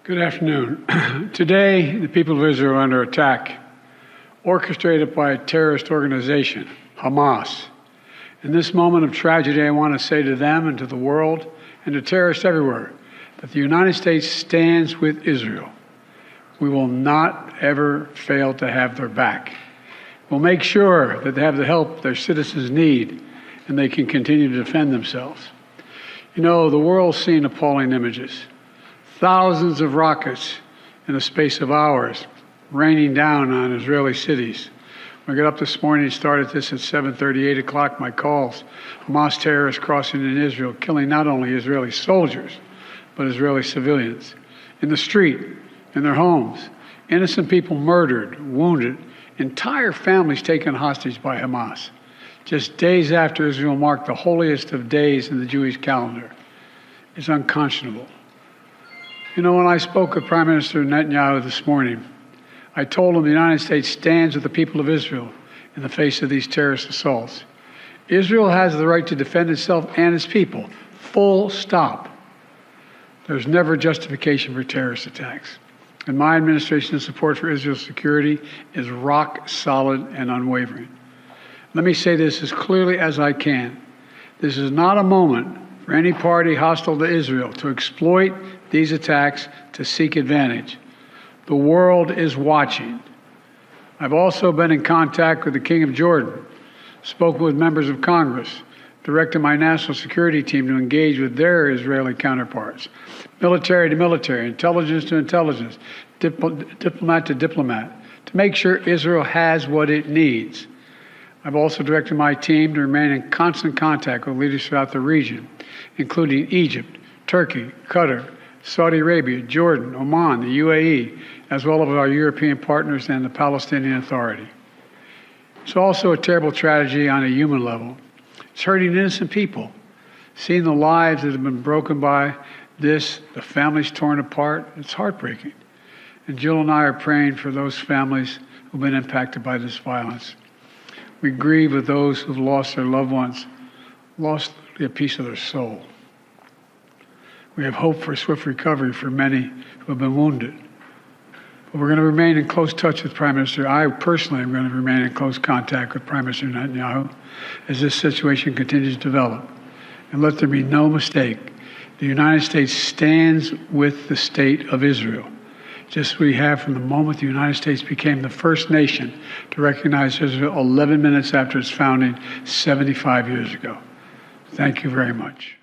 Good afternoon. Today, the people of Israel are under attack, orchestrated by a terrorist organization, Hamas. In this moment of tragedy, I want to say to them and to the world and to terrorists everywhere that the United States stands with Israel. We will not ever fail to have their back. We'll make sure that they have the help their citizens need and they can continue to defend themselves. You know, the world's seen appalling images. Thousands of rockets in the space of hours raining down on Israeli cities. When I got up this morning and started this at 7:30, 8 o'clock, my calls. Hamas terrorists crossing in Israel, killing not only Israeli soldiers, but Israeli civilians. In the street, in their homes, innocent people murdered, wounded, entire families taken hostage by Hamas. Just days after Israel marked the holiest of days in the Jewish calendar. It's unconscionable. You know, when I spoke with Prime Minister Netanyahu this morning, I told him the United States stands with the people of Israel in the face of these terrorist assaults. Israel has the right to defend itself and its people, full stop. There's never justification for terrorist attacks. And my administration's support for Israel's security is rock solid and unwavering. Let me say this as clearly as I can. This is not a moment for any party hostile to Israel to exploit these attacks to seek advantage. The world is watching. I've also been in contact with the King of Jordan, spoken with members of Congress, directed my national security team to engage with their Israeli counterparts, military to military, intelligence to intelligence, diplomat to diplomat, to make sure Israel has what it needs. I've also directed my team to remain in constant contact with leaders throughout the region, including Egypt, Turkey, Qatar, Saudi Arabia, Jordan, Oman, the UAE, as well as our European partners and the Palestinian Authority. It's also a terrible tragedy on a human level. It's hurting innocent people. Seeing the lives that have been broken by this, the families torn apart, it's heartbreaking. And Jill and I are praying for those families who've been impacted by this violence. We grieve with those who've lost their loved ones, lost a piece of their soul. We have hope for swift recovery for many who have been wounded. But we're going to remain in close touch with Prime Minister. I personally am going to remain in close contact with Prime Minister Netanyahu as this situation continues to develop. And let there be no mistake, the United States stands with the state of Israel, just as we have from the moment the United States became the first nation to recognize Israel 11 minutes after its founding 75 years ago. Thank you very much.